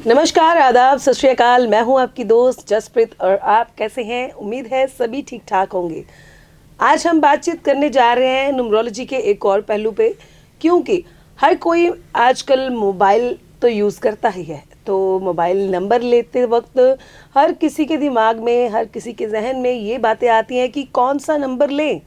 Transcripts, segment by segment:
नमस्कार, आदाब, सत श्री अकाल। मैं हूं आपकी दोस्त जसप्रीत और आप कैसे हैं? उम्मीद है सभी ठीक ठाक होंगे। आज हम बातचीत करने जा रहे हैं न्यूमरोलॉजी के एक और पहलू पे, क्योंकि हर कोई आजकल मोबाइल तो यूज़ करता ही है। तो मोबाइल नंबर लेते वक्त हर किसी के दिमाग में, हर किसी के जहन में ये बातें आती हैं कि कौन सा नंबर लें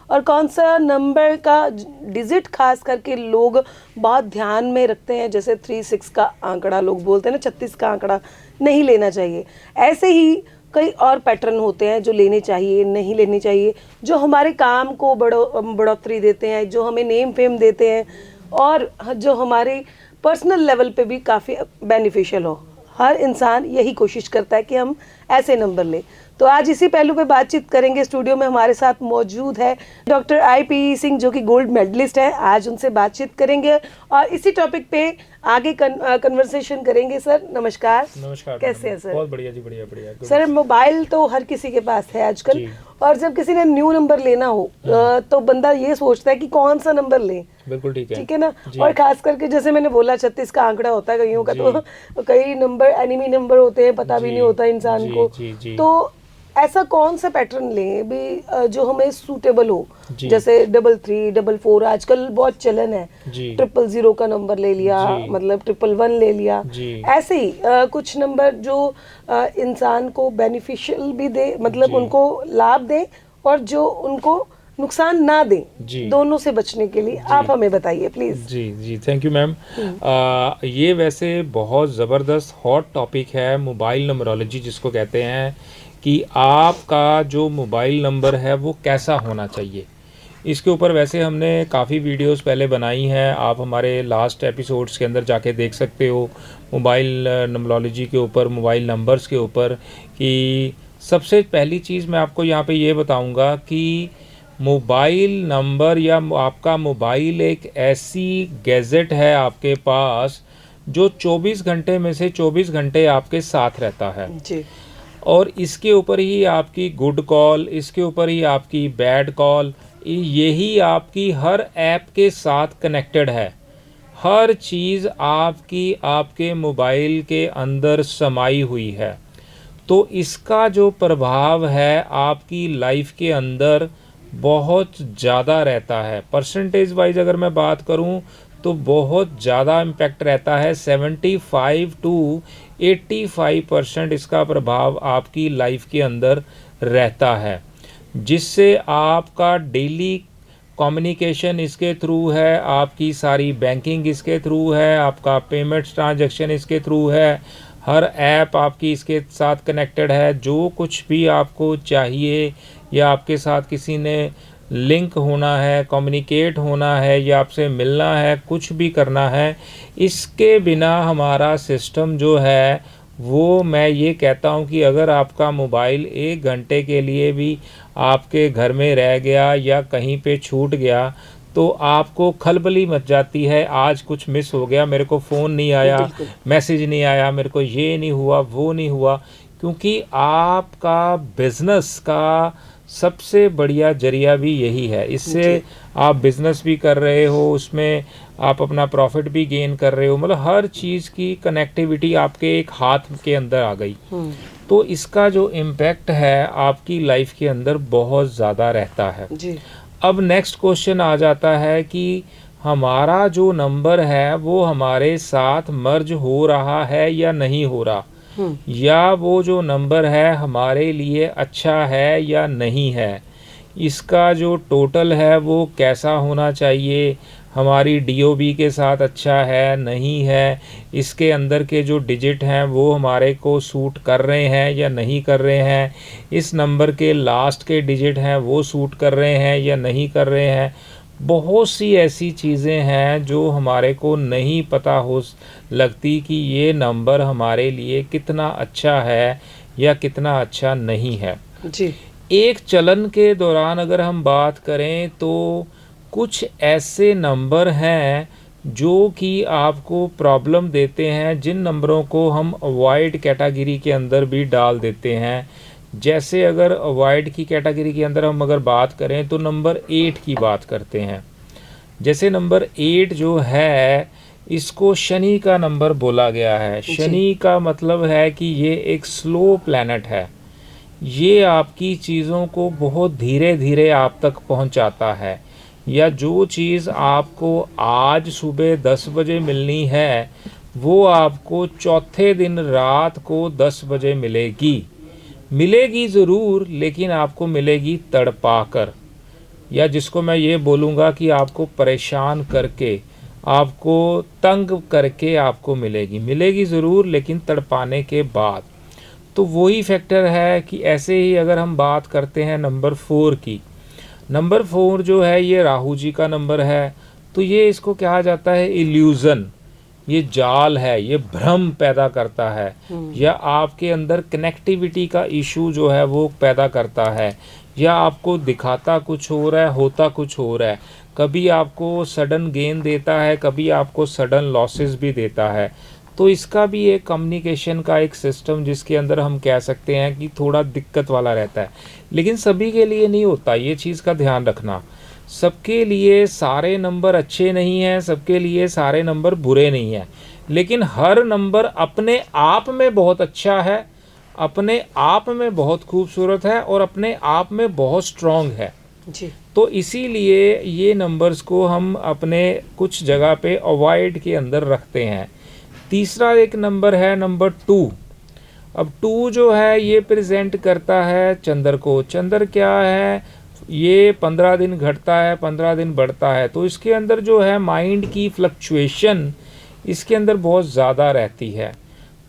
और कौन सा नंबर का डिजिट खास करके लोग बहुत ध्यान में रखते हैं। जैसे 36 का आंकड़ा लोग बोलते हैं ना, 36 का आंकड़ा नहीं लेना चाहिए। ऐसे ही कई और पैटर्न होते हैं जो लेने चाहिए, नहीं लेने चाहिए, जो हमारे काम को बढ़ोतरी देते हैं, जो हमें नेम फेम देते हैं और जो हमारे पर्सनल लेवल पे भी काफ़ी बेनिफिशियल हो। हर इंसान यही कोशिश करता है कि हम ऐसे नंबर लें। तो आज इसी पहलू पे बातचीत करेंगे। स्टूडियो में हमारे साथ मौजूद है डॉक्टर आई.पी. सिंह, जो कि गोल्ड मेडलिस्ट हैं। आज उनसे बातचीत करेंगे और इसी टॉपिक पे आगे कन्वर्सेशन करेंगे। सर नमस्कार। नमस्कार। कैसे हैं सर? बहुत बढ़िया जी, बढ़िया बढ़िया। सर, मोबाइल तो हर किसी के पास है आजकल, और जब किसी ने न्यू नंबर लेना हो तो बंदा ये सोचता है कि कौन सा नंबर ले। बिल्कुल ठीक है ना। और खास करके जैसे मैंने बोला 36 का आंकड़ा होता है कईयों का, तो कई नंबर एनिमी नंबर होते हैं, पता भी नहीं होता इंसान को। तो ऐसा कौन सा पैटर्न लें भी जो हमें सूटेबल हो? जैसे 33, 44 आजकल बहुत चलन है। 000 का नंबर ले लिया, मतलब 111 ले लिया। ऐसे ही कुछ नंबर जो इंसान को बेनिफिशियल भी दे, मतलब उनको लाभ दे और जो उनको नुकसान ना दें, दोनों से बचने के लिए आप हमें बताइए प्लीज। जी, थैंक यू मैम। ये वैसे बहुत ज़बरदस्त हॉट टॉपिक है, मोबाइल नंबरोलॉजी जिसको कहते हैं, कि आपका जो मोबाइल नंबर है वो कैसा होना चाहिए। इसके ऊपर वैसे हमने काफ़ी वीडियोस पहले बनाई हैं, आप हमारे लास्ट एपिसोड्स के अंदर जाके देख सकते हो, मोबाइल नंबरोलॉजी के ऊपर, मोबाइल नंबर्स के ऊपर। कि सबसे पहली चीज़ मैं आपको यहाँ पे ये बताऊँगा कि मोबाइल नंबर या आपका मोबाइल एक ऐसी गैजेट है आपके पास जो 24 घंटे में से 24 घंटे आपके साथ रहता है जी। और इसके ऊपर ही आपकी गुड कॉल, इसके ऊपर ही आपकी बैड कॉल, यही आपकी हर ऐप के साथ कनेक्टेड है। हर चीज़ आपकी आपके मोबाइल के अंदर समाई हुई है। तो इसका जो प्रभाव है आपकी लाइफ के अंदर बहुत ज़्यादा रहता है। परसेंटेज वाइज अगर मैं बात करूं तो बहुत ज़्यादा इम्पैक्ट रहता है। 75 to 85% इसका प्रभाव आपकी लाइफ के अंदर रहता है, जिससे आपका डेली कम्युनिकेशन इसके थ्रू है, आपकी सारी बैंकिंग इसके थ्रू है, आपका पेमेंट्स ट्रांजैक्शन इसके थ्रू है, हर ऐप आपकी इसके साथ कनेक्टेड है। जो कुछ भी आपको चाहिए या आपके साथ किसी ने लिंक होना है, कम्युनिकेट होना है या आपसे मिलना है, कुछ भी करना है, इसके बिना हमारा सिस्टम जो है वो, मैं ये कहता हूँ कि अगर आपका मोबाइल 1 घंटे के लिए भी आपके घर में रह गया या कहीं पे छूट गया तो आपको खलबली मच जाती है। आज कुछ मिस हो गया, मेरे को फ़ोन नहीं आया, मैसेज नहीं आया, मेरे को ये नहीं हुआ, वो नहीं हुआ। क्योंकि आपका बिज़नेस का सबसे बढ़िया जरिया भी यही है। इससे आप बिज़नेस भी कर रहे हो, उसमें आप अपना प्रॉफिट भी गेन कर रहे हो, मतलब हर चीज़ की कनेक्टिविटी आपके एक हाथ के अंदर आ गई। तो इसका जो इम्पैक्ट है आपकी लाइफ के अंदर बहुत ज़्यादा रहता है जी। अब नेक्स्ट क्वेश्चन आ जाता है कि हमारा जो नंबर है वो हमारे साथ मर्ज हो रहा है या नहीं हो रहा, या वो जो नंबर है हमारे लिए अच्छा है या नहीं है। इसका जो टोटल है वो कैसा होना चाहिए, हमारी डीओबी के साथ अच्छा है, नहीं है, इसके अंदर के जो डिजिट हैं वो हमारे को सूट कर रहे हैं या नहीं कर रहे हैं, इस नंबर के लास्ट के डिजिट हैं वो सूट कर रहे हैं या नहीं कर रहे हैं। बहुत सी ऐसी चीज़ें हैं जो हमारे को नहीं पता हो लगती कि ये नंबर हमारे लिए कितना अच्छा है या कितना अच्छा नहीं है जी। एक चलन के दौरान अगर हम बात करें तो कुछ ऐसे नंबर हैं जो कि आपको प्रॉब्लम देते हैं, जिन नंबरों को हम अवॉइड कैटेगरी के अंदर भी डाल देते हैं। जैसे अगर अवॉइड की कैटेगरी के अंदर हम अगर बात करें तो नंबर 8 की बात करते हैं। जैसे नंबर 8 जो है, इसको शनि का नंबर बोला गया है। जी। शनि का मतलब है कि ये एक स्लो प्लैनेट है। ये आपकी चीज़ों को बहुत धीरे धीरे आप तक पहुंचाता है, या जो चीज़ आपको आज सुबह 10 बजे मिलनी है वो आपको चौथे दिन रात को 10 बजे मिलेगी ज़रूर, लेकिन आपको मिलेगी तड़पा कर, या जिसको मैं ये बोलूँगा कि आपको परेशान करके, आपको तंग करके आपको मिलेगी ज़रूर, लेकिन तड़पाने के बाद। तो वही फैक्टर है कि ऐसे ही अगर हम बात करते हैं नंबर 4 की, नंबर 4 जो है ये राहु जी का नंबर है। तो ये इसको कहा जाता है इल्यूज़न, ये जाल है, ये भ्रम पैदा करता है, या आपके अंदर कनेक्टिविटी का इशू जो है वो पैदा करता है, या आपको दिखाता कुछ हो रहा है, होता कुछ हो रहा है। कभी आपको सडन गेन देता है, कभी आपको सडन लॉसेस भी देता है। तो इसका भी एक कम्युनिकेशन का एक सिस्टम जिसके अंदर हम कह सकते हैं कि थोड़ा दिक्कत वाला रहता है, लेकिन सभी के लिए नहीं होता, ये चीज़ का ध्यान रखना। सबके लिए सारे नंबर अच्छे नहीं हैं, सबके लिए सारे नंबर बुरे नहीं हैं, लेकिन हर नंबर अपने आप में बहुत अच्छा है, अपने आप में बहुत खूबसूरत है, और अपने आप में बहुत स्ट्रॉन्ग है। जी। तो इसीलिए ये नंबर्स को हम अपने कुछ जगह पे अवॉइड के अंदर रखते हैं। तीसरा एक नंबर है नंबर 2। अब 2 जो है ये प्रेजेंट करता है चंद्र को। चंद्र क्या है, ये 15 दिन घटता है, 15 दिन बढ़ता है। तो इसके अंदर जो है माइंड की फ्लक्चुएशन इसके अंदर बहुत ज़्यादा रहती है।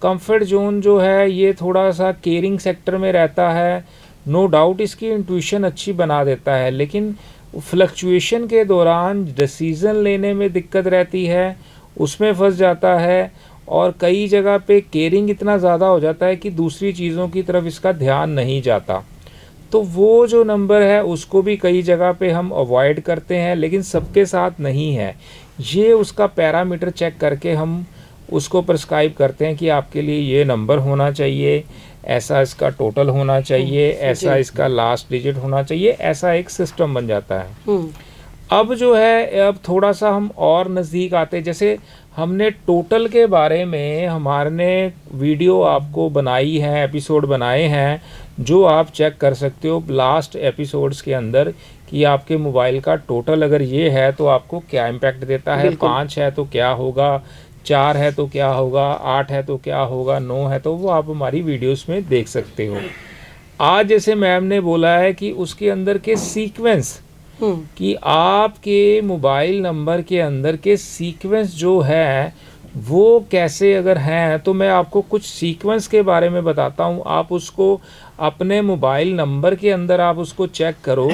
कंफर्ट जोन जो है ये थोड़ा सा केयरिंग सेक्टर में रहता है। नो डाउट इसकी इंट्यूशन अच्छी बना देता है, लेकिन फ्लक्चुएशन के दौरान डिसीज़न लेने में दिक्कत रहती है, उसमें फंस जाता है, और कई जगह पे केयरिंग इतना ज़्यादा हो जाता है कि दूसरी चीज़ों की तरफ इसका ध्यान नहीं जाता। तो वो जो नंबर है उसको भी कई जगह पे हम अवॉइड करते हैं, लेकिन सबके साथ नहीं है। ये उसका पैरामीटर चेक करके हम उसको प्रिस्क्राइब करते हैं कि आपके लिए ये नंबर होना चाहिए, ऐसा इसका टोटल होना चाहिए, ऐसा इसका लास्ट डिजिट होना चाहिए, ऐसा एक सिस्टम बन जाता है। अब जो है अब थोड़ा सा हम और नज़दीक आते हैं। जैसे हमने टोटल के बारे में हमारे वीडियो आपको बनाई है, एपिसोड बनाए हैं, जो आप चेक कर सकते हो लास्ट एपिसोड्स के अंदर कि आपके मोबाइल का टोटल अगर ये है तो आपको क्या इम्पैक्ट देता है, 5 है तो क्या होगा, 4 है तो क्या होगा, 8 है तो क्या होगा, 9 है तो वो आप हमारी वीडियोस में देख सकते हो। आज जैसे मैम ने बोला है कि उसके अंदर के सीक्वेंस, कि आपके मोबाइल नंबर के अंदर के सीक्वेंस जो है वो कैसे अगर हैं, तो मैं आपको कुछ सीक्वेंस के बारे में बताता हूँ। आप उसको अपने मोबाइल नंबर के अंदर आप उसको चेक करो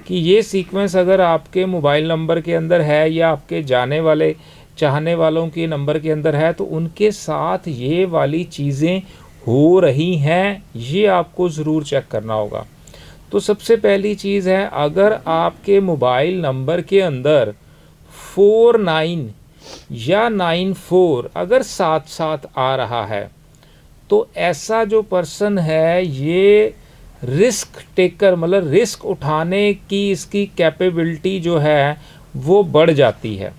कि ये सीक्वेंस अगर आपके मोबाइल नंबर के अंदर है या आपके जाने वाले चाहने वालों के नंबर के अंदर है, तो उनके साथ ये वाली चीज़ें हो रही हैं, ये आपको ज़रूर चेक करना होगा। तो सबसे पहली चीज़ है, अगर आपके मोबाइल नंबर के अंदर 49 या 94 अगर साथ साथ आ रहा है, तो ऐसा जो पर्सन है ये रिस्क टेकर, मतलब रिस्क उठाने की इसकी कैपेबिलिटी जो है वो बढ़ जाती है।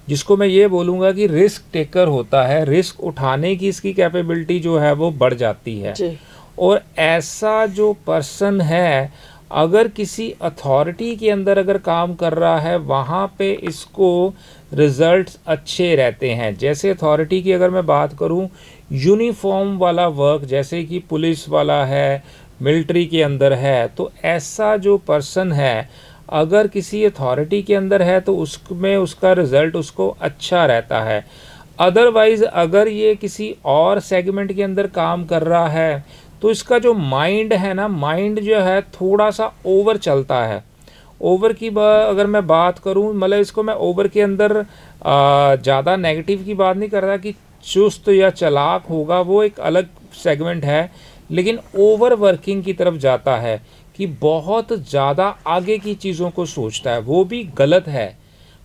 जिसको मैं ये बोलूँगा कि रिस्क टेकर होता है, रिस्क उठाने की इसकी कैपेबिलिटी जो है वो बढ़ जाती है। और ऐसा जो पर्सन है अगर किसी अथॉरिटी के अंदर अगर काम कर रहा है, वहाँ पे इसको रिजल्ट्स अच्छे रहते हैं। जैसे अथॉरिटी की अगर मैं बात करूँ, यूनिफॉर्म वाला वर्क जैसे कि पुलिस वाला है, मिलिट्री के अंदर है, तो ऐसा जो पर्सन है अगर किसी अथॉरिटी के अंदर है तो उसमें उसका रिज़ल्ट उसको अच्छा रहता है। अदरवाइज़ अगर ये किसी और सेगमेंट के अंदर काम कर रहा है तो इसका जो माइंड है ना, माइंड जो है थोड़ा सा ओवर चलता है। ओवर की अगर मैं बात करूं, मतलब इसको मैं ओवर के अंदर ज़्यादा नेगेटिव की बात नहीं कर रहा कि चुस्त या चालाक होगा, वो एक अलग सेगमेंट है, लेकिन ओवर वर्किंग की तरफ जाता है कि बहुत ज़्यादा आगे की चीज़ों को सोचता है, वो भी गलत है।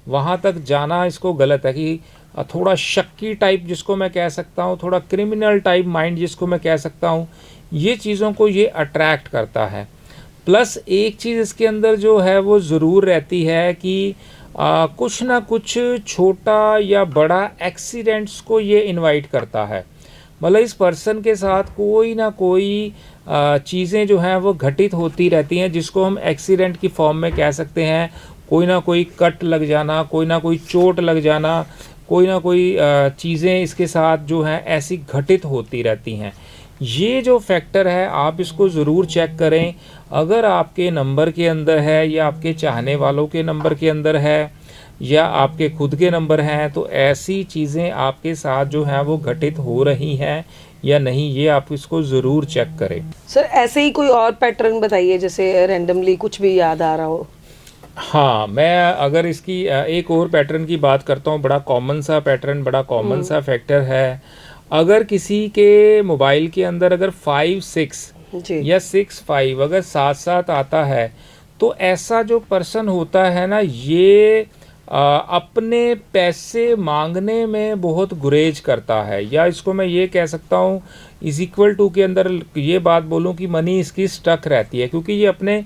वहाँ तक जाना इसको गलत है कि थोड़ा शक्की टाइप जिसको मैं कह सकता हूँ, थोड़ा क्रिमिनल टाइप माइंड जिसको मैं कह सकता हूँ, ये चीज़ों को ये अट्रैक्ट करता है। प्लस एक चीज़ इसके अंदर जो है वो ज़रूर रहती है कि कुछ ना कुछ छोटा या बड़ा एक्सीडेंट्स को ये इनवाइट करता है। मतलब इस पर्सन के साथ कोई ना कोई चीज़ें जो हैं वो घटित होती रहती हैं, जिसको हम एक्सीडेंट की फॉर्म में कह सकते हैं। कोई ना कोई कट लग जाना, कोई ना कोई चोट लग जाना, कोई ना कोई चीज़ें इसके साथ जो हैं ऐसी घटित होती रहती हैं। ये जो फैक्टर है आप इसको ज़रूर चेक करें। अगर आपके नंबर के अंदर है या आपके चाहने वालों के नंबर के अंदर है या आपके खुद के नंबर हैं, तो ऐसी चीज़ें आपके साथ जो हैं वो घटित हो रही हैं या नहीं, ये आप इसको ज़रूर चेक करें। सर ऐसे ही कोई और पैटर्न बताइए, जैसे रैंडमली कुछ भी याद आ रहा हो। हाँ, मैं अगर इसकी एक और पैटर्न की बात करता हूँ, बड़ा कॉमन सा पैटर्न, बड़ा कॉमन सा फैक्टर है। अगर किसी के मोबाइल के अंदर अगर 5-6 जी या 6-5 अगर साथ साथ आता है, तो ऐसा जो पर्सन होता है ना, ये अपने पैसे मांगने में बहुत गुरेज करता है, या इसको मैं ये कह सकता हूँ इज इक्वल टू के अंदर ये बात बोलूँ कि मनी इसकी स्टक रहती है, क्योंकि ये अपने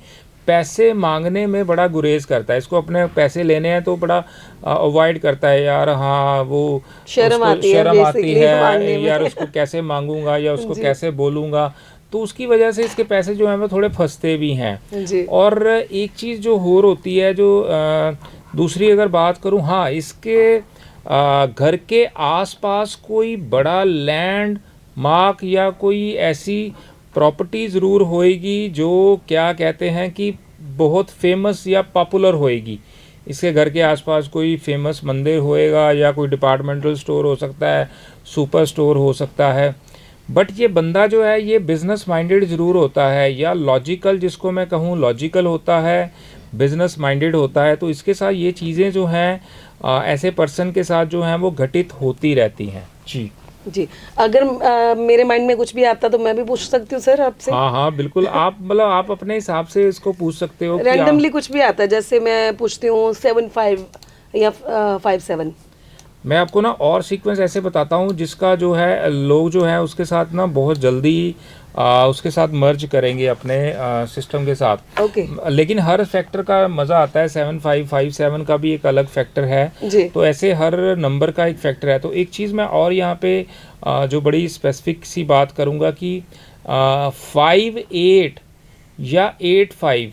पैसे मांगने में बड़ा गुरेज करता है। इसको अपने पैसे लेने हैं तो बड़ा अवॉइड करता है, यार हाँ वो शर्म आती है शर्म आती basically मांगने है, में। यार उसको कैसे मांगूंगा या उसको जी। कैसे बोलूँगा, तो उसकी वजह से इसके पैसे जो हैं वो थोड़े फंसते भी हैं। जी और एक चीज़ जो और होती है, जो दूसरी अगर बात करूं, हाँ इसके घर के आसपास कोई बड़ा लैंड मार्क या कोई ऐसी प्रॉपर्टी ज़रूर होएगी जो क्या कहते हैं कि बहुत फेमस या पॉपुलर होएगी। इसके घर के आसपास कोई फेमस मंदिर होएगा या कोई डिपार्टमेंटल स्टोर हो सकता है, सुपर स्टोर हो सकता है। बट ये बंदा जो है ये बिजनेस माइंडेड ज़रूर होता है, या लॉजिकल, जिसको मैं कहूँ लॉजिकल होता है, बिजनेस माइंडेड होता है। तो इसके साथ ये चीज़ें जो हैं ऐसे पर्सन के साथ जो हैं वो घटित होती रहती हैं। जी जी। अगर मेरे माइंड में कुछ भी आता तो मैं भी पूछ सकती हूँ सर आपसे। हाँ हाँ बिल्कुल, आप मतलब आप अपने हिसाब से इसको पूछ सकते हो कि रैंडमली कुछ भी आता है, जैसे मैं पूछती हूँ 7-5 या 5-7। मैं आपको ना और सीक्वेंस ऐसे बताता हूँ जिसका जो है लोग जो है उसके साथ ना बहुत जल्दी उसके साथ मर्ज करेंगे अपने सिस्टम के साथ। ओके लेकिन हर फैक्टर का मज़ा आता है। 7-5-5-7 का भी एक अलग फैक्टर है, जी तो ऐसे हर नंबर का एक फैक्टर है। तो एक चीज़ मैं और यहाँ पे जो बड़ी स्पेसिफिक सी बात करूँगा कि 5-8 या 8-5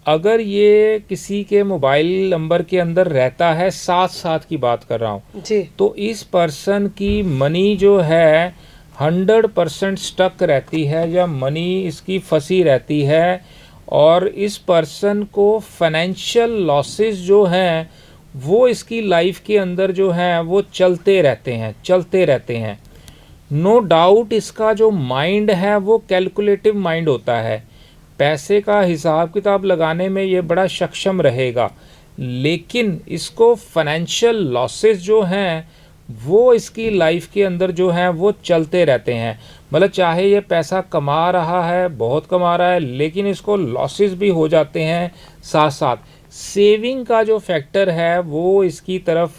अगर ये किसी के मोबाइल नंबर के अंदर रहता है, साथ साथ की बात कर रहा हूँ, जी तो इस पर्सन की मनी जो है 100% स्टक रहती है या मनी इसकी फंसी रहती है। और इस पर्सन को फाइनेंशियल लॉसेस जो हैं वो इसकी लाइफ के अंदर जो हैं वो चलते रहते हैं। नो डाउट इसका जो माइंड है वो कैलकुलेटिव माइंड होता है, पैसे का हिसाब किताब लगाने में ये बड़ा सक्षम रहेगा, लेकिन इसको फाइनेंशियल लॉसेस जो हैं वो इसकी लाइफ के अंदर जो हैं वो चलते रहते हैं। मतलब चाहे ये पैसा कमा रहा है, बहुत कमा रहा है, लेकिन इसको लॉसेस भी हो जाते हैं साथ साथ। सेविंग का जो फैक्टर है वो इसकी तरफ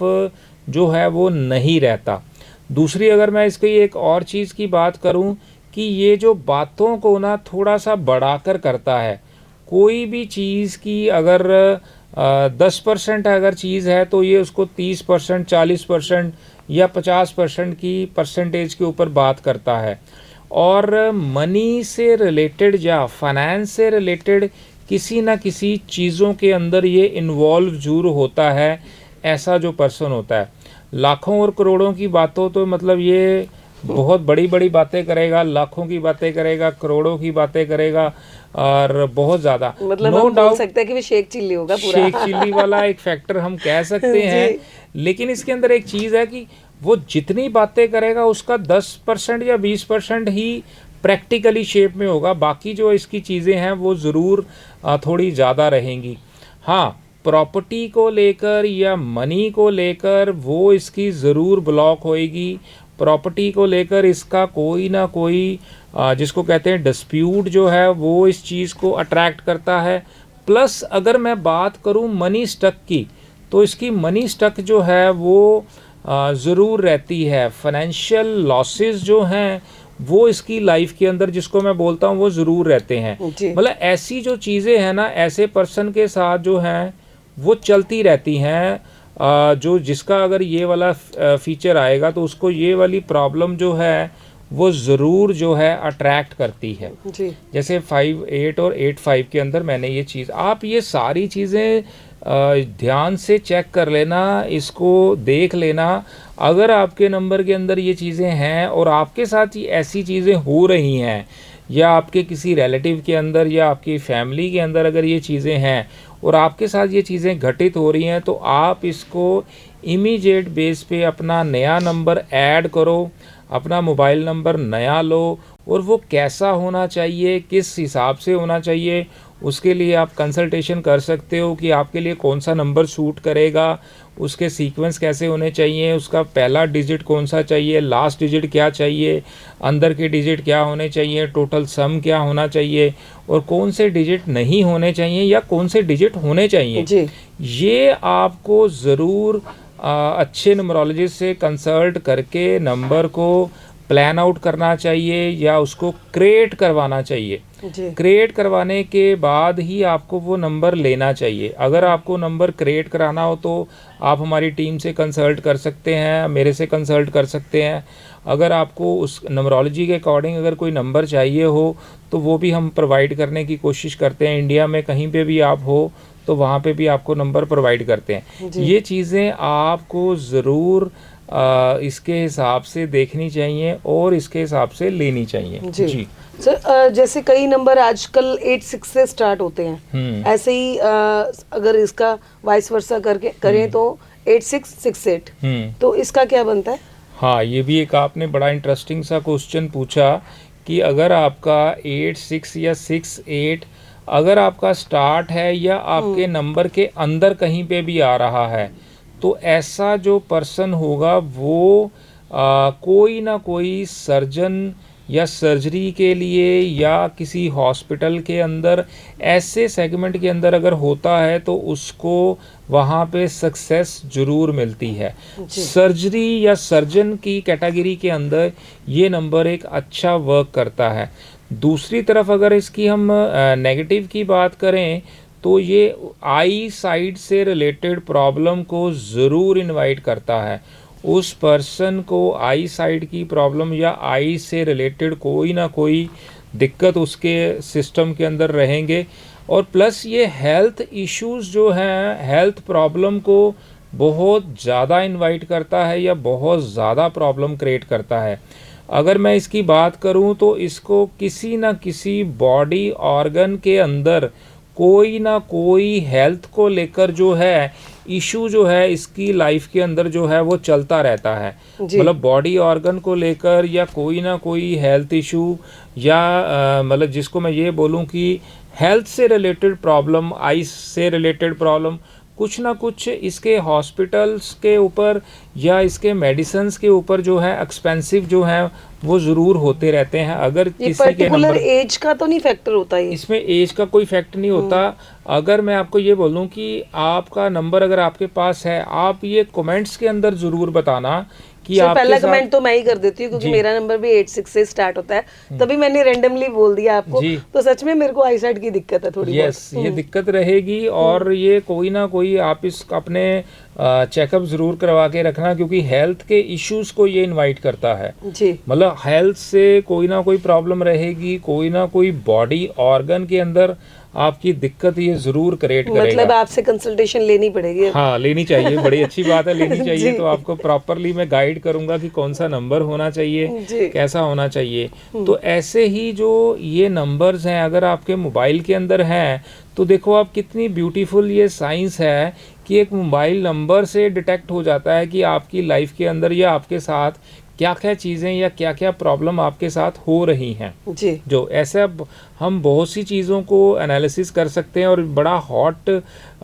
जो है वो नहीं रहता। दूसरी अगर मैं इसकी एक और चीज़ की बात करूं कि ये जो बातों को ना थोड़ा सा बढ़ाकर करता है। कोई भी चीज़ की अगर 10% अगर चीज़ है तो ये उसको 30%, 40% या 50% की परसेंटेज के ऊपर बात करता है। और मनी से रिलेटेड या फाइनेंस से रिलेटेड किसी ना किसी चीज़ों के अंदर ये इन्वॉल्व जरूर होता है, ऐसा जो पर्सन होता है। लाखों और करोड़ों की बातों तो मतलब ये बहुत बड़ी बड़ी बातें करेगा, लाखों की बातें करेगा, करोड़ों की बातें करेगा, और बहुत ज़्यादा। मतलब नो हम बोल डाउट सकते हैं कि वो शेख चिल्ली होगा पूरा। शेख चिल्ली वाला एक फैक्टर हम कह सकते हैं। लेकिन इसके अंदर एक चीज़ है कि वो जितनी बातें करेगा उसका 10% या 20% ही प्रैक्टिकली शेप में होगा, बाकी जो इसकी चीज़ें हैं वो ज़रूर थोड़ी ज़्यादा रहेंगी। हाँ, प्रॉपर्टी को लेकर या मनी को लेकर वो इसकी ज़रूर ब्लॉक होएगी। प्रॉपर्टी को लेकर इसका कोई ना कोई जिसको कहते हैं डिस्प्यूट जो है वो इस चीज़ को अट्रैक्ट करता है। प्लस अगर मैं बात करूं मनी स्टक की, तो इसकी मनी स्टक जो है वो ज़रूर रहती है। फाइनेंशियल लॉसेस जो हैं वो इसकी लाइफ के अंदर, जिसको मैं बोलता हूँ, वो ज़रूर रहते हैं। जी मतलब ऐसी जो चीज़ें हैं ना, ऐसे पर्सन के साथ जो हैं वो चलती रहती हैं। जो जिसका अगर ये वाला फीचर आएगा तो उसको ये वाली प्रॉब्लम जो है वो ज़रूर जो है अट्रैक्ट करती है। जी। जैसे 5-8 और 8-5 के अंदर मैंने ये चीज़, आप ये सारी चीज़ें ध्यान से चेक कर लेना, इसको देख लेना। अगर आपके नंबर के अंदर ये चीज़ें हैं और आपके साथ ही ऐसी चीज़ें हो रही हैं, या आपके किसी रिलेटिव के अंदर या आपकी फैमिली के अंदर अगर ये चीज़ें हैं और आपके साथ ये चीज़ें घटित हो रही हैं, तो आप इसको इमीडिएट बेस पे अपना नया नंबर ऐड करो, अपना मोबाइल नंबर नया लो, और वो कैसा होना चाहिए, किस हिसाब से होना चाहिए, उसके लिए आप कंसल्टेशन कर सकते हो कि आपके लिए कौन सा नंबर सूट करेगा, उसके सीक्वेंस कैसे होने चाहिए, उसका पहला डिजिट कौन सा चाहिए, लास्ट डिजिट क्या चाहिए, अंदर के डिजिट क्या होने चाहिए, टोटल सम क्या होना चाहिए, और कौन से डिजिट नहीं होने चाहिए या कौन से डिजिट होने चाहिए। जी। ये आपको ज़रूर अच्छे न्यूमरोलॉजिस्ट से कंसल्ट करके नंबर को प्लान आउट करना चाहिए या उसको क्रिएट करवाना चाहिए। जी। क्रिएट करवाने के बाद ही आपको वो नंबर लेना चाहिए। अगर आपको नंबर क्रिएट कराना हो तो आप हमारी टीम से कंसल्ट कर सकते हैं, मेरे से कंसल्ट कर सकते हैं। अगर आपको उस नंबरोलॉजी के अकॉर्डिंग अगर कोई नंबर चाहिए हो तो वो भी हम प्रोवाइड करने की कोशिश करते हैं। इंडिया में कहीं पे भी आप हो तो वहाँ पे भी आपको नंबर प्रोवाइड करते हैं। ये चीज़ें आपको ज़रूर इसके हिसाब से देखनी चाहिए और इसके हिसाब से लेनी चाहिए। जी। सर, जैसे कई नंबर आजकल 86 से स्टार्ट होते हैं, ऐसे ही अगर इसका वाइस वर्सा करके करें तो 8668, तो इसका क्या बनता है? हाँ, ये भी एक आपने बड़ा इंटरेस्टिंग सा क्वेश्चन पूछा कि अगर आपका 86 या 68 अगर आपका स्टार्ट है या आपके नंबर के अंदर कहीं पे भी आ रहा है, तो ऐसा जो पर्सन होगा वो कोई ना कोई सर्जन या सर्जरी के लिए या किसी हॉस्पिटल के अंदर ऐसे सेगमेंट के अंदर अगर होता है तो उसको वहाँ पे सक्सेस ज़रूर मिलती है। सर्जरी या सर्जन की कैटेगरी के अंदर ये नंबर एक अच्छा वर्क करता है। दूसरी तरफ अगर इसकी हम नेगेटिव की बात करें तो ये आई साइड से रिलेटेड प्रॉब्लम को ज़रूर इनवाइट करता है। उस पर्सन को आई साइड की प्रॉब्लम या आई से रिलेटेड कोई ना कोई दिक्कत उसके सिस्टम के अंदर रहेंगे। और प्लस ये हेल्थ इश्यूज़ जो हैं, हेल्थ प्रॉब्लम को बहुत ज़्यादा इनवाइट करता है या बहुत ज़्यादा प्रॉब्लम क्रिएट करता है। अगर मैं इसकी बात करूं तो इसको किसी ना किसी बॉडी ऑर्गन के अंदर कोई ना कोई हेल्थ को लेकर जो है इशू जो है इसकी लाइफ के अंदर जो है वो चलता रहता है। मतलब बॉडी ऑर्गन को लेकर या कोई ना कोई हेल्थ इशू या मतलब जिसको मैं ये बोलूं कि हेल्थ से रिलेटेड प्रॉब्लम, आई से रिलेटेड प्रॉब्लम, कुछ ना कुछ इसके हॉस्पिटल्स के ऊपर या इसके मेडिसिन्स के ऊपर जो है एक्सपेंसिव जो है वो ज़रूर होते रहते हैं। अगर किसी के नंबर एज का तो नहीं फैक्टर होता है, इसमें एज का कोई फैक्ट नहीं होता। अगर मैं आपको ये बोलूं कि आपका नंबर अगर आपके पास है, आप ये कमेंट्स के अंदर ज़रूर बताना कि आपके पहला साथ कमेंट तो मैं ही कर देती हूँ क्योंकि मेरा नंबर भी 86 से स्टार्ट होता है, तभी मैंने रैंडमली बोल दिया आपको। तो सच में मेरे को आईसाइट की दिक्कत है थोड़ी। यस, ये दिक्कत रहेगी और ये कोई ना कोई आप इस अपने चेकअप ज़रूर करवा के रखना, क्योंकि हेल्थ के इश्यूज को ये इनवाइट करता है। जी। मतलब हेल्थ से कोई ना कोई प्रॉब्लम रहेगी, कोई ना कोई बॉडी ऑर्गन के अंदर आपकी दिक्कत ये ज़रूर क्रिएट करेगा। मतलब आपसे कंसल्टेशन लेनी पड़ेगी। हाँ, लेनी चाहिए, बड़ी अच्छी बात है, लेनी चाहिए। तो आपको प्रॉपरली मैं गाइड करूंगा कि कौन सा नंबर होना चाहिए, कैसा होना चाहिए। तो ऐसे ही जो ये नंबर्स हैं अगर आपके मोबाइल के अंदर हैं तो देखो आप कितनी ब्यूटीफुल ये साइंस है कि एक मोबाइल नंबर से डिटेक्ट हो जाता है कि आपकी लाइफ के अंदर या आपके साथ क्या क्या चीज़ें या क्या क्या प्रॉब्लम आपके साथ हो रही हैं। जी। जो ऐसे हम बहुत सी चीज़ों को एनालिसिस कर सकते हैं और बड़ा हॉट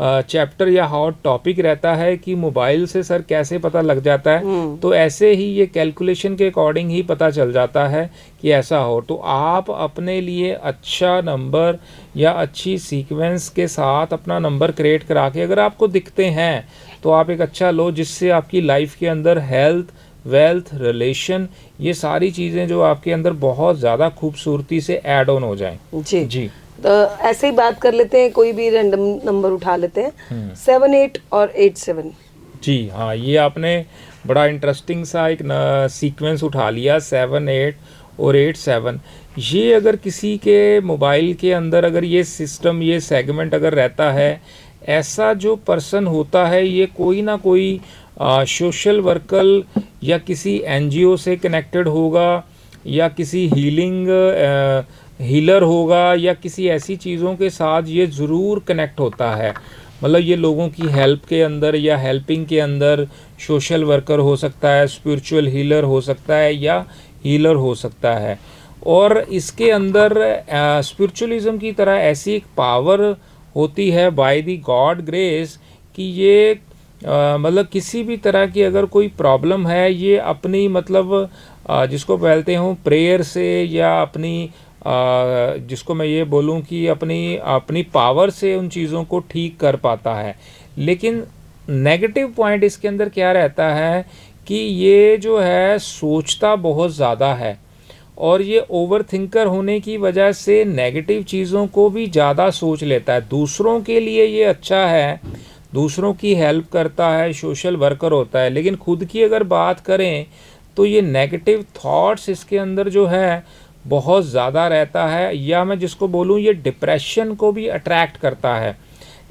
चैप्टर या हॉट टॉपिक रहता है कि मोबाइल से सर कैसे पता लग जाता है। तो ऐसे ही ये कैलकुलेशन के अकॉर्डिंग ही पता चल जाता है कि ऐसा हो। तो आप अपने लिए अच्छा नंबर या अच्छी सीक्वेंस के साथ अपना नंबर क्रिएट करा के अगर आपको दिखते हैं तो आप एक अच्छा लो, जिससे आपकी लाइफ के अंदर हेल्थ, वेल्थ, रिलेशन, ये सारी चीज़ें जो आपके अंदर बहुत ज़्यादा खूबसूरती से ऐड ऑन हो जाएं। जी। जी। तो ऐसे ही बात कर लेते हैं, कोई भी रैंडम नंबर उठा लेते हैं, 7 8 और 8 7। जी हाँ, ये आपने बड़ा इंटरेस्टिंग सा एक सीक्वेंस उठा लिया, 7 8 और 8 7। ये अगर किसी के मोबाइल के अंदर अगर ये सिस्टम, ये सेगमेंट अगर रहता है, ऐसा जो पर्सन होता है ये कोई ना कोई सोशल वर्कर या किसी एनजीओ से कनेक्टेड होगा, या किसी हीलर होगा, या किसी ऐसी चीज़ों के साथ ये ज़रूर कनेक्ट होता है। मतलब ये लोगों की हेल्प के अंदर या हेल्पिंग के अंदर सोशल वर्कर हो सकता है, स्पिरिचुअल हीलर हो सकता है, या हीलर हो सकता है। और इसके अंदर स्पिरिचुअलिज्म की तरह ऐसी एक पावर होती है बाय द गॉड ग्रेस कि ये मतलब किसी भी तरह की अगर कोई प्रॉब्लम है, ये अपनी मतलब जिसको बोलते हो प्रेयर से, या अपनी जिसको मैं ये बोलूँ कि अपनी पावर से उन चीज़ों को ठीक कर पाता है। लेकिन नेगेटिव पॉइंट इसके अंदर क्या रहता है कि ये जो है सोचता बहुत ज़्यादा है, और ये ओवर थिंकर होने की वजह से नेगेटिव चीज़ों को भी ज़्यादा सोच लेता है। दूसरों के लिए ये अच्छा है, दूसरों की हेल्प करता है, सोशल वर्कर होता है, लेकिन खुद की अगर बात करें तो ये नेगेटिव थॉट्स इसके अंदर जो है बहुत ज़्यादा रहता है, या मैं जिसको बोलूँ ये डिप्रेशन को भी अट्रैक्ट करता है।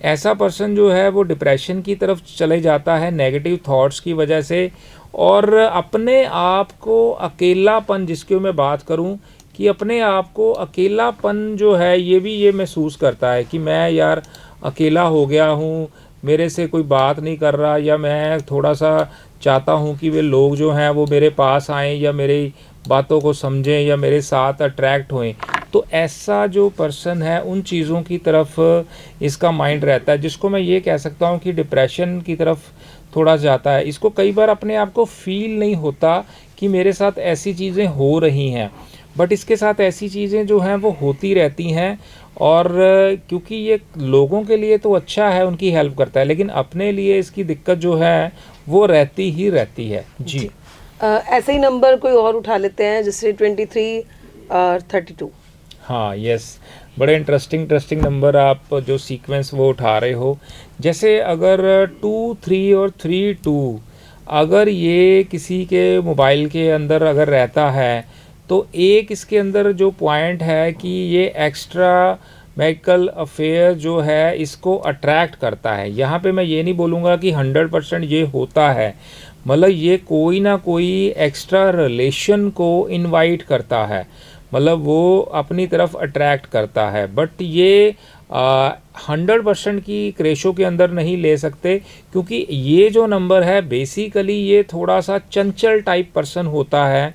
ऐसा पर्सन जो है वो डिप्रेशन की तरफ चले जाता है नेगेटिव थॉट्स की वजह से, और अपने आप को अकेलापन, जिसकी मैं बात करूं कि अपने आप को अकेलापन जो है ये महसूस करता है कि मैं यार अकेला हो गया हूं, मेरे से कोई बात नहीं कर रहा, या मैं थोड़ा सा चाहता हूं कि वे लोग जो हैं वो मेरे पास आएं, या मेरी बातों को समझें, या मेरे साथ अट्रैक्ट होएं। तो ऐसा जो पर्सन है उन चीज़ों की तरफ इसका माइंड रहता है, जिसको मैं ये कह सकता हूँ कि डिप्रेशन की तरफ थोड़ा जाता है। इसको कई बार अपने आप को फील नहीं होता कि मेरे साथ ऐसी चीज़ें हो रही हैं, बट इसके साथ ऐसी चीज़ें जो हैं वो होती रहती हैं। और क्योंकि ये लोगों के लिए तो अच्छा है, उनकी हेल्प करता है, लेकिन अपने लिए इसकी दिक्कत जो है वो रहती ही रहती है। जी ऐसे ही नंबर कोई और उठा लेते हैं, जैसे 23 और 32। हाँ, यस, बड़े इंटरेस्टिंग नंबर आप जो सीक्वेंस वो उठा रहे हो। जैसे अगर 2 3 और 3 2 अगर ये किसी के मोबाइल के अंदर अगर रहता है, तो एक इसके अंदर जो पॉइंट है कि ये एक्स्ट्रा मैरिटल अफेयर जो है इसको अट्रैक्ट करता है। यहाँ पे मैं ये नहीं बोलूँगा कि 100% ये होता है, मतलब ये कोई ना कोई एक्स्ट्रा रिलेशन को इनवाइट करता है, मतलब वो अपनी तरफ अट्रैक्ट करता है। बट ये 100% की क्रेशो के अंदर नहीं ले सकते, क्योंकि ये जो नंबर है बेसिकली ये थोड़ा सा चंचल टाइप पर्सन होता है,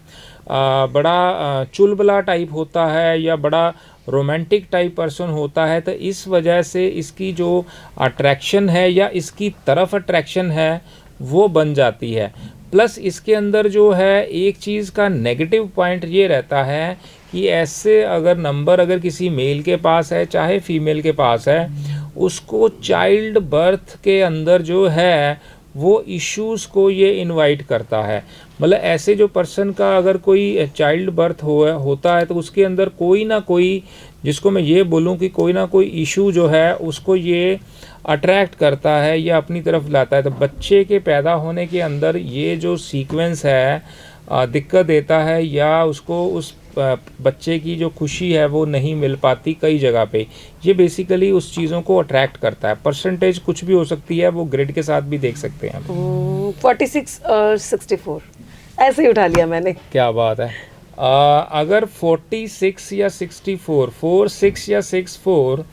बड़ा चुलबुला टाइप होता है, या बड़ा रोमांटिक टाइप पर्सन होता है। तो इस वजह से इसकी जो अट्रैक्शन है या इसकी तरफ अट्रैक्शन है वो बन जाती है। प्लस इसके अंदर जो है एक चीज़ का नेगेटिव पॉइंट ये रहता है कि ऐसे अगर नंबर अगर किसी मेल के पास है चाहे फीमेल के पास है, उसको चाइल्ड बर्थ के अंदर जो है वो इश्यूज़ को ये इनवाइट करता है। मतलब ऐसे जो पर्सन का अगर कोई चाइल्ड बर्थ होता है तो उसके अंदर कोई ना कोई, जिसको मैं ये बोलूँ कि कोई ना कोई इशू जो है उसको ये अट्रैक्ट करता है या अपनी तरफ लाता है। तो बच्चे के पैदा होने के अंदर ये जो सीक्वेंस है दिक्कत देता है, या उसको उस बच्चे की जो खुशी है वो नहीं मिल पाती कई जगह पे। ये बेसिकली उस चीज़ों को अट्रैक्ट करता है। परसेंटेज कुछ भी हो सकती है, वो ग्रेड के साथ भी देख सकते हैं। 46 और 64 ऐसे ही उठा लिया मैंने। क्या बात है। अगर 46 या 64, 4 6 या 64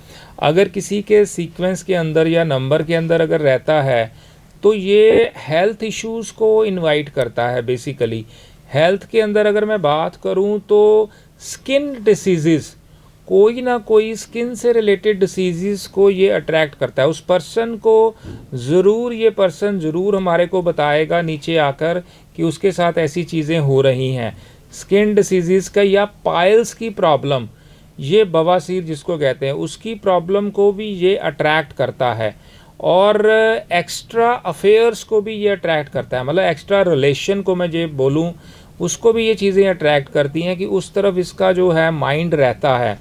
अगर किसी के सीक्वेंस के अंदर या नंबर के अंदर अगर रहता है, तो ये हेल्थ इश्यूज़ को इनवाइट करता है। बेसिकली हेल्थ के अंदर अगर मैं बात करूं तो स्किन डिसीज़, कोई ना कोई स्किन से रिलेटेड डिसीज़ को ये अट्रैक्ट करता है। उस पर्सन को ज़रूर, ये पर्सन ज़रूर हमारे को बताएगा नीचे आकर कि उसके साथ ऐसी चीज़ें हो रही हैं। स्किन डिसीज़ का या पाइल्स की प्रॉब्लम, ये बवासीर जिसको कहते हैं, उसकी प्रॉब्लम को भी ये अट्रैक्ट करता है। और एक्स्ट्रा अफेयर्स को भी ये अट्रैक्ट करता है, मतलब एक्स्ट्रा रिलेशन को मैं ये बोलूँ उसको भी ये चीज़ें अट्रैक्ट करती हैं कि उस तरफ इसका जो है माइंड रहता है।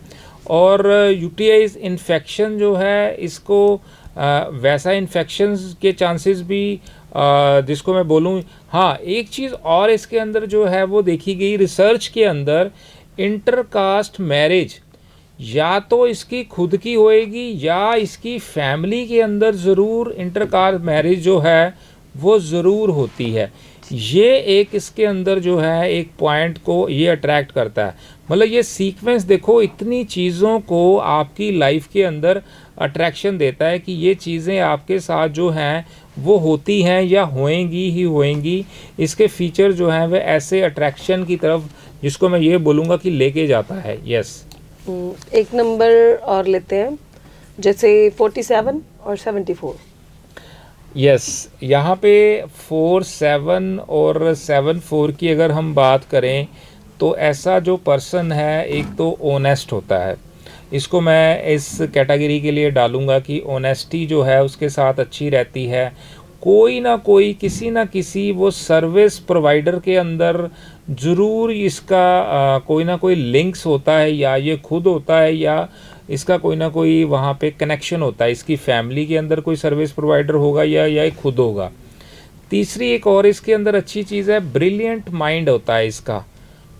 और यूटीआई इन्फेक्शन जो है इसको वैसा इन्फेक्शंस के चांसेस भी जिसको मैं बोलूँ, हाँ एक चीज़ और इसके अंदर जो है वो देखी गई रिसर्च के अंदर, इंटरकास्ट मैरिज या तो इसकी खुद की होएगी या इसकी फैमिली के अंदर ज़रूर इंटरकास्ट मैरिज जो है वो ज़रूर होती है। ये एक इसके अंदर जो है एक पॉइंट को ये अट्रैक्ट करता है। मतलब ये सीक्वेंस देखो इतनी चीज़ों को आपकी लाइफ के अंदर अट्रैक्शन देता है कि ये चीज़ें आपके साथ जो हैं वो होती हैं या होएंगी ही होएंगी। इसके फीचर जो हैं वे ऐसे अट्रैक्शन की तरफ जिसको मैं ये बोलूँगा कि लेके जाता है। यस, एक नंबर और लेते हैं, जैसे 47 और 74। यस, यहाँ पे 47 और 74 की अगर हम बात करें तो ऐसा जो पर्सन है एक तो ऑनेस्ट होता है, इसको मैं इस कैटेगरी के लिए डालूंगा कि ऑनेस्टी जो है उसके साथ अच्छी रहती है। कोई ना कोई किसी ना किसी वो सर्विस प्रोवाइडर के अंदर ज़रूर इसका कोई ना कोई लिंक्स होता है, या ये खुद होता है या इसका कोई ना कोई वहाँ पे कनेक्शन होता है। इसकी फैमिली के अंदर कोई सर्विस प्रोवाइडर होगा या ये खुद होगा। तीसरी एक और इसके अंदर अच्छी चीज़ है, ब्रिलियंट माइंड होता है इसका,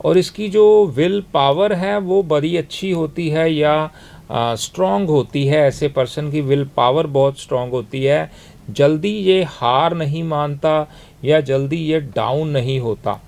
और इसकी जो विल पावर है वो बड़ी अच्छी होती है या स्ट्रॉन्ग होती है। ऐसे पर्सन की विल पावर बहुत स्ट्रॉन्ग होती है, जल्दी ये हार नहीं मानता या जल्दी ये डाउन नहीं होता।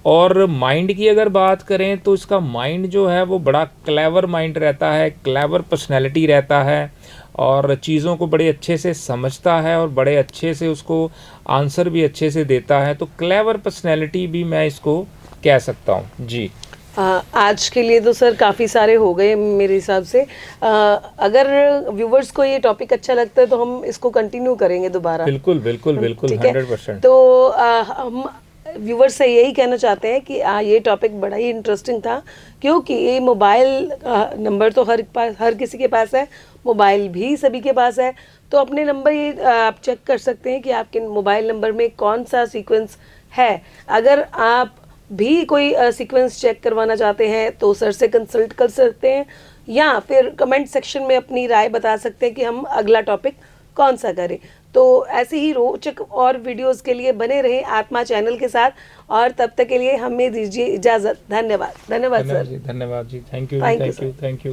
और माइंड की अगर बात करें तो इसका माइंड जो है वो बड़ा क्लेवर माइंड रहता है, क्लेवर पर्सनैलिटी रहता है, और चीज़ों को बड़े अच्छे से समझता है और बड़े अच्छे से उसको आंसर भी अच्छे से देता है। तो क्लेवर पर्सनैलिटी भी मैं इसको कह सकता हूँ। जी, आज के लिए तो सर काफ़ी सारे हो गए मेरे हिसाब से। अगर व्यूवर्स को ये टॉपिक अच्छा लगता है तो हम इसको कंटिन्यू करेंगे दोबारा। बिल्कुल बिल्कुल बिल्कुल, ठीक है? 100%। तो हम व्यूवर्स से यही कहना चाहते हैं कि ये टॉपिक बड़ा ही इंटरेस्टिंग था, क्योंकि ये मोबाइल नंबर तो हर किसी के पास है, मोबाइल भी सभी के पास है। तो अपने नंबर ये आप चेक कर सकते हैं कि आपके मोबाइल नंबर में कौन सा सीक्वेंस है। अगर आप भी कोई सीक्वेंस चेक करवाना चाहते हैं तो सर से कंसल्ट कर सकते हैं, या फिर कमेंट सेक्शन में अपनी राय बता सकते हैं कि हम अगला टॉपिक कौन सा करें। तो ऐसे ही रोचक और वीडियोस के लिए बने रहें आत्मा चैनल के साथ, और तब तक के लिए हमें दीजिए इजाज़त। धन्यवाद। धन्यवाद सर। धन्यवाद जी, thank you, Thank you, thank you, thank you.